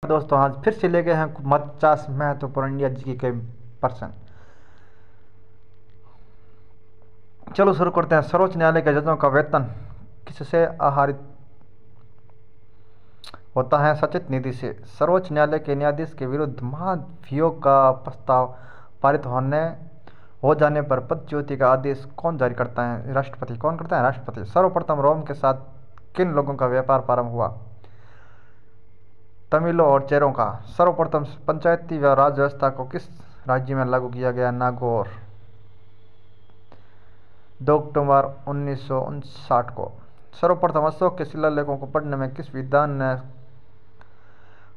दोस्तों, आज फिर से ले गए हैं 50 महत्वपूर्ण इंडिया जी के प्रश्न। चलो शुरू करते हैं। सर्वोच्च न्यायालय के जजों का वेतन किससे आहरित होता है? सचित निधि से। सर्वोच्च न्यायालय के न्यायाधीश के विरुद्ध महाभियोग का प्रस्ताव पारित हो जाने पर पदच्युति का आदेश कौन जारी करता है? राष्ट्रपति। कौन करता है? राष्ट्रपति। सर्वप्रथम रोम के साथ किन लोगों का व्यापार प्रारंभ हुआ? तमिलों और चेरों का। सर्वप्रथम पंचायती व राज व्यवस्था को किस राज्य में लागू किया गया? नागौर। 2 अक्टूबर 1959 को। सर्वप्रथम अशोक के शिलालेखों को पढ़ने में किस विद्वान ने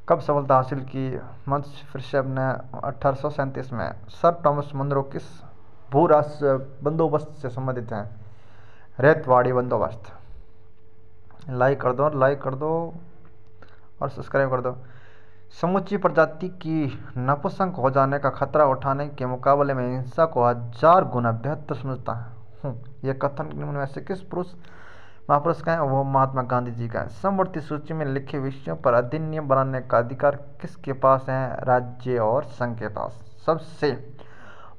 कब सफलता हासिल की? मत्स्य ने 1837 में। सर टॉमस मुनरो किस भू राष्ट्र बंदोबस्त से संबंधित हैं? रेतवाड़ी बंदोबस्त। लाइक कर दो और सब्सक्राइब कर दो। समूची प्रजाति की नपुंसक हो जाने का खतरा उठाने के मुकाबले में हिंसा को 1000 गुना बेहतर समझता हूँ, यह कथन निम्न में से किस महापुरुष का है? वो महात्मा गांधी जी का है। समवर्ती सूची में लिखे विषयों पर अधिनियम बनाने का अधिकार किसके पास है? राज्य और संघ के पास। सबसे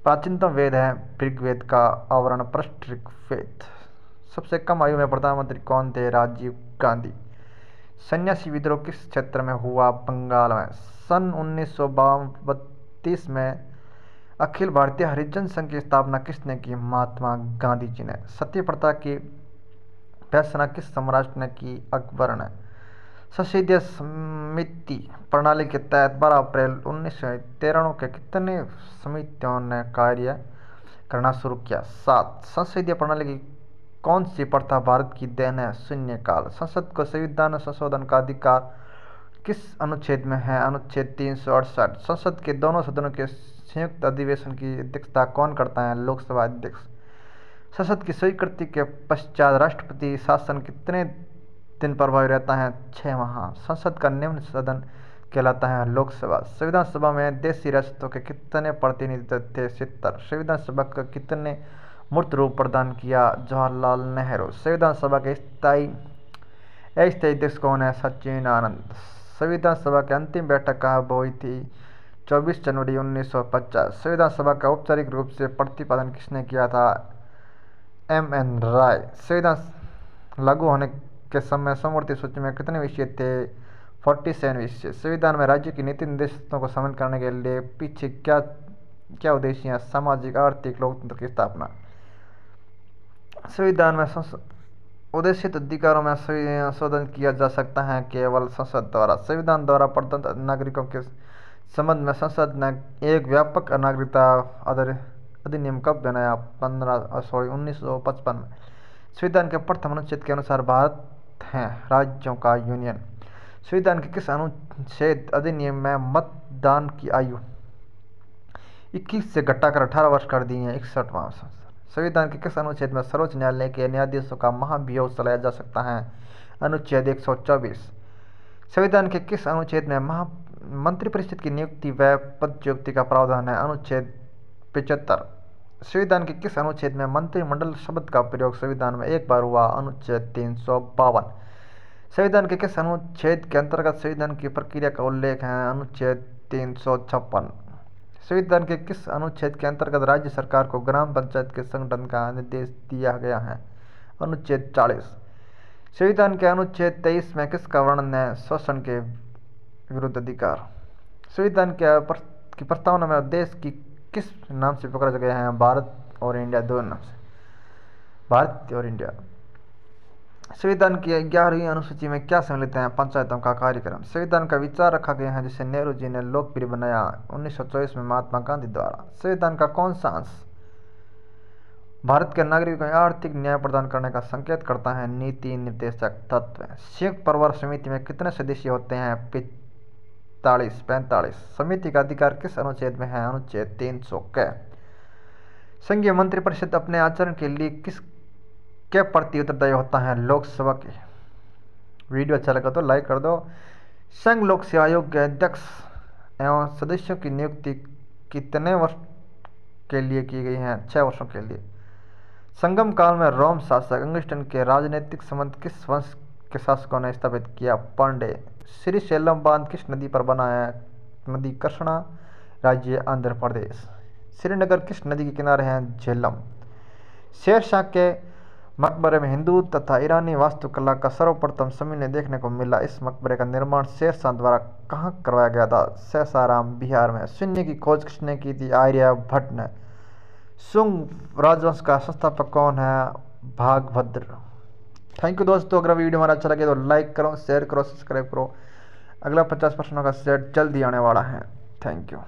प्राचीनतम वेद है ऋग्वेद का आवरण पृष्ठ ऋग्वेद। सबसे कम आयु में प्रधानमंत्री कौन थे? राजीव गांधी। सन्यासी विद्रोह किस क्षेत्र में हुआ? बंगाल में। सन 1932 में अखिल भारतीय हरिजन संघ की स्थापना किसने की? महात्मा गांधी जी ने। सती प्रथा की फैसला किस सम्राट ने की? अकबर ने। संसदीय समिति प्रणाली के तहत 12 अप्रैल 1993 के कितने समितियों ने कार्य करना शुरू किया? 7। संसदीय प्रणाली की कौन सी प्रथा भारत की देन है? शून्यकाल। संसद को संविधान संशोधन का अधिकार किस अनुच्छेद में है? अनुच्छेद 368। संसद के दोनों सदनों के संयुक्त अधिवेशन की अध्यक्षता कौन करता है? लोकसभा अध्यक्ष। संसद की स्वीकृति के पश्चात राष्ट्रपति शासन कितने दिन प्रभावी रहता है? 6 माह। संसद का निम्न सदन कहलाता है लोकसभा। संविधान सभा में देशी रियासतों के कितने प्रतिनिधि थे? 70। संविधान सभा का कितने मूर्त रूप प्रदान किया? जवाहरलाल नेहरू। संविधान सभा के अस्थायी अध्यक्ष कौन है? सचिन आनंद। संविधान सभा की अंतिम बैठक कहाँ हुई थी? 24 जनवरी 1950। संविधान सभा का औपचारिक रूप से प्रतिपादन किसने किया था? M.N. राय। संविधान लागू होने के समय समवर्ती सूची में कितने विषय थे? 47 विषय। संविधान में राज्य की नीति निर्देशों को शामिल करने के लिए पीछे क्या उद्देश्य है? सामाजिक आर्थिक लोकतंत्र की स्थापना। संविधान में उद्देशित अधिकारों में संशोधन किया जा सकता है केवल संसद द्वारा। संविधान द्वारा प्रदत्त नागरिकों के संबंध में संसद ने एक व्यापक नागरिकता अधिनियम कब बनाया? 1955 में। संविधान के प्रथम अनुच्छेद के अनुसार भारत है राज्यों का यूनियन। संविधान के किस अनुच्छेद अधिनियम में मतदान की आयु 21 से घटाकर 18 वर्ष कर दी है? 61वां। संविधान के किस अनुच्छेद में सर्वोच्च न्यायालय के न्यायाधीशों का महाभियोग चलाया जा सकता है? अनुच्छेद 124। संविधान के किस अनुच्छेद में मंत्रिपरिषद की नियुक्ति व पदच्युति का प्रावधान है? अनुच्छेद 75। संविधान के किस अनुच्छेद में मंत्रिमंडल शब्द का प्रयोग संविधान में एक बार हुआ? अनुच्छेद 352। संविधान के किस अनुच्छेद के अंतर्गत संविधान की प्रक्रिया का उल्लेख है? अनुच्छेद 356। संविधान के किस अनुच्छेद के अंतर्गत राज्य सरकार को ग्राम पंचायत के संगठन का निर्देश दिया गया है? अनुच्छेद 40। संविधान के अनुच्छेद 23 में किसका वर्णन है? शोषण के विरुद्ध अधिकार। संविधान की प्रस्तावना में देश की किस नाम से पकड़ा गया है? भारत और इंडिया, दो नाम से, भारत और इंडिया। संविधान की 11वीं अनुसूची में क्या सम्मिलित है? पंचायतों का कार्यक्रम। संविधान का विचार रखा गया है जिसे नेहरू जी ने लोकप्रिय बनाया 1924 में महात्मा गांधी द्वारा। संविधान का कौन सा अंश भारत के नागरिकों को आर्थिक न्याय प्रदान करने का संकेत करता है? नीति निर्देशक तत्व। संयुक्त परिवार समिति में कितने सदस्य होते हैं? 45। समिति का अधिकार किस अनुच्छेद में है? अनुच्छेद 300 के। संघीय मंत्रिपरिषद अपने आचरण के लिए के प्रति उत्तरदायी होता है? लोकसभा के। वीडियो अच्छा लगा तो लाइक कर दो। संघ लोक सेवा आयोग के अध्यक्ष एवं सदस्यों की नियुक्ति कितने वर्ष के लिए की गई है? 6 वर्षों के लिए। संगम काल में रोम शासक अगस्टस के राजनीतिक संबंध किस वंश के शासकों ने स्थापित किया? पांडे। श्रीशैलम बांध किस नदी पर बना है? नदी कृष्णा। राज्य आंध्र प्रदेश। श्रीनगर किस नदी के किनारे है? झेलम। शेरशाह के मकबरे में हिंदू तथा ईरानी वास्तुकला का सर्वप्रथम सम्मिलन देखने को मिला। इस मकबरे का निर्माण शेरशाह द्वारा कहाँ करवाया गया था? सासाराम, बिहार में। शून्य की खोज किसने की थी? आर्यभट्ट ने। शुंग राजवंश का संस्थापक कौन है? भागभद्र। थैंक यू दोस्तों, अगर वीडियो हमारा अच्छा लगे तो लाइक करो, शेयर करो, सब्सक्राइब करो। अगला 50 प्रश्नों का सेट जल्दी आने वाला है। Thank you.